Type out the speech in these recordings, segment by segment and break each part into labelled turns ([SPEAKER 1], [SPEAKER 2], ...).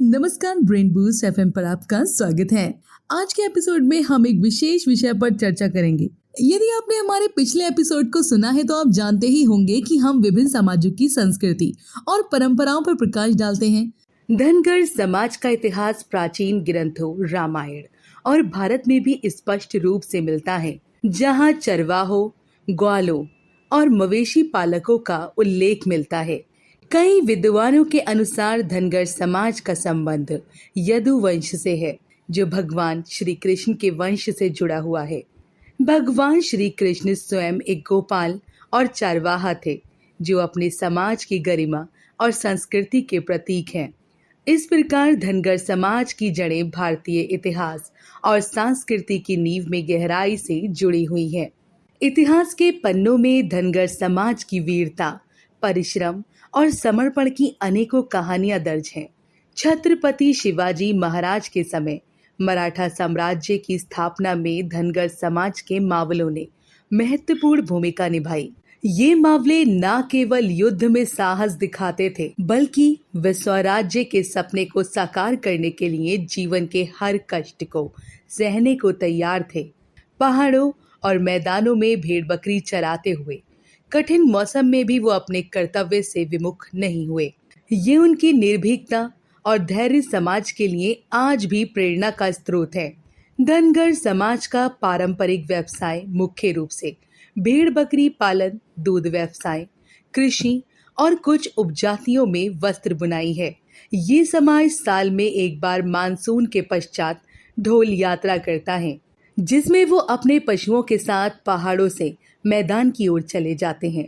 [SPEAKER 1] नमस्कार, brain boost FM पर आपका स्वागत है। आज के एपिसोड में हम एक विशेष विषय पर चर्चा करेंगे। यदि आपने हमारे पिछले एपिसोड को सुना है तो आप जानते ही होंगे कि हम विभिन्न समाजों की संस्कृति और परंपराओं पर प्रकाश डालते हैं। धनगर समाज का इतिहास प्राचीन ग्रंथों रामायण और भारत में भी स्पष्ट रूप से मिलता है, जहाँ चरवाहों, ग्वालों और मवेशी पालकों का उल्लेख मिलता है। कई विद्वानों के अनुसार धनगर समाज का संबंध यदु वंश से है, जो भगवान श्री कृष्ण के वंश से जुड़ा हुआ है। भगवान श्री कृष्ण स्वयं एक गोपाल और चारवाहा थे, जो अपने समाज की गरिमा और संस्कृति के प्रतीक हैं। इस प्रकार धनगर समाज की जड़ें भारतीय इतिहास और संस्कृति की नींव में गहराई से जुड़ी हुई हैं। इतिहास के पन्नों में धनगर समाज की वीरता, परिश्रम और समर्पण की अनेकों कहानियां दर्ज हैं। छत्रपति शिवाजी महाराज के समय मराठा साम्राज्य की स्थापना में धनगर समाज के मावलों ने महत्वपूर्ण भूमिका निभाई। ये मावले न केवल युद्ध में साहस दिखाते थे, बल्कि वे स्वराज्य के सपने को साकार करने के लिए जीवन के हर कष्ट को सहने को तैयार थे। पहाड़ों और मैदानों में भेड़ बकरी चराते हुए कठिन मौसम में भी वो अपने कर्तव्य से विमुख नहीं हुए। ये उनकी निर्भीकता और धैर्य समाज के लिए आज भी प्रेरणा का स्रोत है। धनगर समाज का पारंपरिक व्यवसाय मुख्य रूप से भेड़ बकरी पालन, दूध व्यवसाय, कृषि और कुछ उपजातियों में वस्त्र बुनाई है। ये समाज साल में एक बार मानसून के पश्चात ढोल यात्रा करता है, जिसमें वो अपने पशुओं के साथ पहाड़ों से मैदान की ओर चले जाते हैं।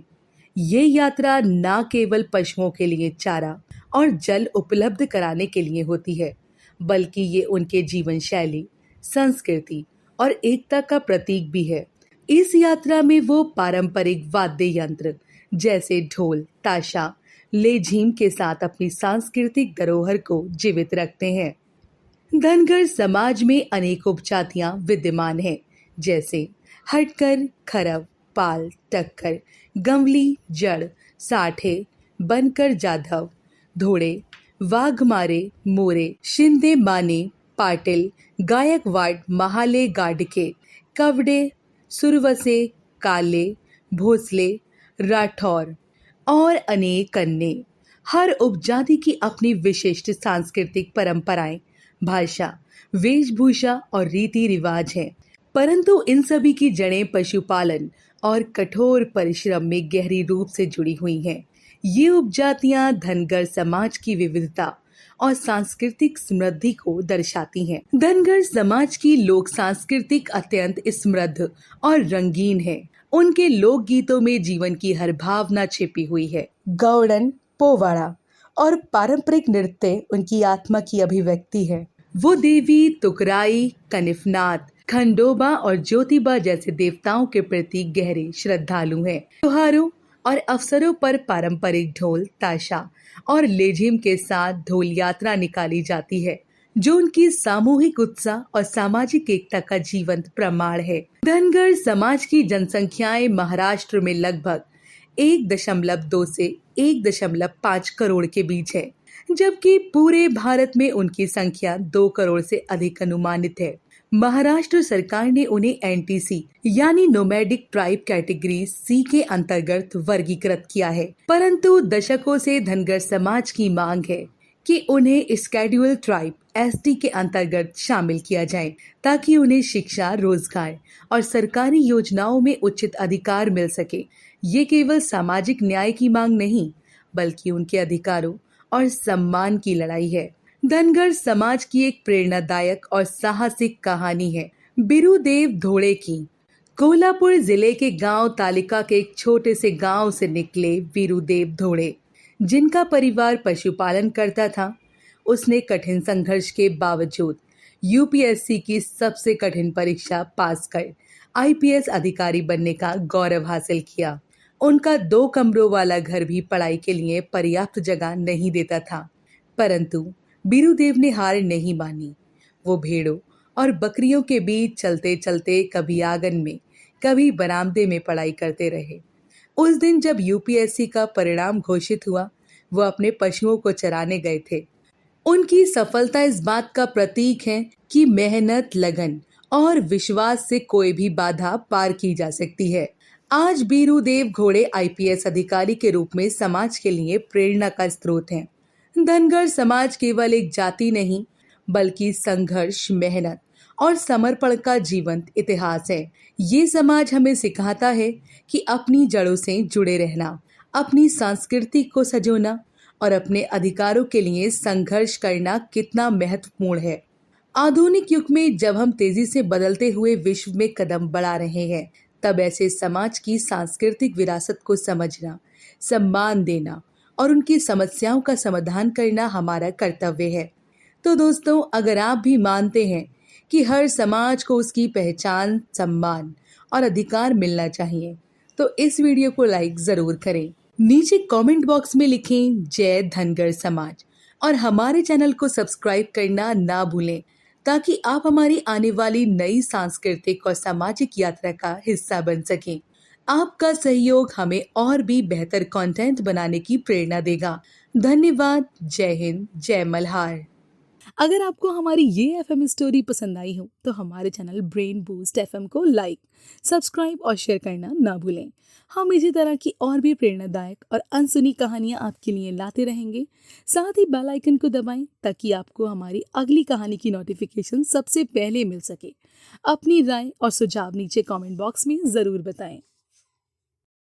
[SPEAKER 1] ये यात्रा न केवल पशुओं के लिए चारा और जल उपलब्ध कराने के लिए होती है, बल्कि ये उनके जीवन शैली, संस्कृति और एकता का प्रतीक भी है। इस यात्रा में वो पारंपरिक वाद्य यंत्र जैसे ढोल, ताशा, लेझीम के साथ अपनी सांस्कृतिक धरोहर को जीवित रखते हैं। धनगर समाज में अनेक उपजातियां विद्यमान हैं, जैसे हटकर, खरव, पाल, टक्कर, गंवली, जड़, साठे, बनकर, जाधव, धोड़े, वाघमारे, मोरे, शिंदे, माने, पाटिल, गायकवाड़, महाले, गाडके, कवड़े, सुरवसे, काले, भोसले, राठौर और अनेक अन्य। हर उपजाति की अपनी विशिष्ट सांस्कृतिक परंपराएं, भाषा, वेशभूषा और रीति रिवाज हैं, परंतु इन सभी की जड़ें पशुपालन और कठोर परिश्रम में गहरी रूप से जुड़ी हुई हैं। ये उपजातियां धनगर समाज की विविधता और सांस्कृतिक समृद्धि को दर्शाती हैं। धनगर समाज की लोक सांस्कृतिक अत्यंत समृद्ध और रंगीन है। उनके लोक गीतों में जीवन की हर भावना छिपी हुई है। गौड़न, पोवाड़ा और पारंपरिक नृत्य उनकी आत्मा की अभिव्यक्ति है। वो देवी तुकराई, कनिफनाथ, खंडोबा और ज्योतिबा जैसे देवताओं के प्रति गहरे श्रद्धालु हैं। त्योहारों और अवसरों पर पारंपरिक ढोल, ताशा और लेझिम के साथ ढोल यात्रा निकाली जाती है, जो उनकी सामूहिक उत्साह और सामाजिक एकता का जीवंत प्रमाण है। धनगर समाज की जनसंख्याएं महाराष्ट्र में लगभग 1.2 से 1.5 करोड़ के बीच है, जबकि पूरे भारत में उनकी संख्या 2 करोड़ से अधिक अनुमानित है। महाराष्ट्र सरकार ने उन्हें एनटीसी यानी नोमैडिक ट्राइब कैटेगरी सी के अंतर्गत वर्गीकृत किया है, परंतु दशकों से धनगर समाज की मांग है कि उन्हें स्केड्यूल ट्राइब एसटी के अंतर्गत शामिल किया जाए, ताकि उन्हें शिक्षा, रोजगार और सरकारी योजनाओं में उचित अधिकार मिल सके। ये केवल सामाजिक न्याय की मांग नहीं, बल्कि उनके अधिकारों और सम्मान की लड़ाई है। धनगर समाज की एक प्रेरणादायक और साहसिक कहानी है बिरुदेव धोड़े की। कोल्हापुर जिले के गांव तालिका के एक छोटे से गांव से निकले बिरुदेव धोड़े, जिनका परिवार पशुपालन करता था। उसने कठिन संघर्ष के बावजूद यूपीएससी की सबसे कठिन परीक्षा पास कर आईपीएस अधिकारी बनने का गौरव हासिल किया। उनका 2 कमरों वाला घर भी पढ़ाई के लिए पर्याप्त जगह नहीं देता था, परंतु बिरुदेव ने हार नहीं मानी। वो भेड़ों और बकरियों के बीच चलते चलते कभी आंगन में, कभी बरामदे में पढ़ाई करते रहे। उस दिन जब यूपीएससी का परिणाम घोषित हुआ, वो अपने पशुओं को चराने गए थे। उनकी सफलता इस बात का प्रतीक है कि मेहनत, लगन और विश्वास से कोई भी बाधा पार की जा सकती है। आज बीरू देव घोड़े आईपीएस अधिकारी के रूप में समाज के लिए प्रेरणा का स्रोत हैं। धनगर समाज केवल एक जाति नहीं, बल्कि संघर्ष, मेहनत और समर्पण का जीवंत इतिहास है। ये समाज हमें सिखाता है कि अपनी जड़ों से जुड़े रहना, अपनी संस्कृति को सजोना और अपने अधिकारों के लिए संघर्ष करना कितना महत्वपूर्ण है। आधुनिक युग में जब हम तेजी से बदलते हुए विश्व में कदम बढ़ा रहे हैं, तब ऐसे समाज की सांस्कृतिक विरासत को समझना, सम्मान देना और उनकी समस्याओं का समाधान करना हमारा कर्तव्य है। तो दोस्तों, अगर आप भी मानते हैं कि हर समाज को उसकी पहचान, सम्मान और अधिकार मिलना चाहिए, तो इस वीडियो को लाइक जरूर करें। नीचे कमेंट बॉक्स में लिखें जय धनगर समाज और हमारे चैनल को सब्सक्राइब करना ना भूलें, ताकि आप हमारी आने वाली नई सांस्कृतिक और सामाजिक यात्रा का हिस्सा बन सकें। आपका सहयोग हमें और भी बेहतर कंटेंट बनाने की प्रेरणा देगा। धन्यवाद। जय हिंद, जय मल्हार। अगर आपको हमारी ये एफएम स्टोरी पसंद आई हो तो हमारे चैनल ब्रेन बूस्ट एफएम को लाइक, सब्सक्राइब और शेयर करना ना भूलें। हम इसी तरह की और भी प्रेरणादायक और अनसुनी कहानियाँ आपके लिए लाते रहेंगे। साथ ही बेल आइकन को दबाएं ताकि आपको हमारी अगली कहानी की नोटिफिकेशन सबसे पहले मिल सके। अपनी राय और सुझाव नीचे कमेंट बॉक्स में ज़रूर बताएं।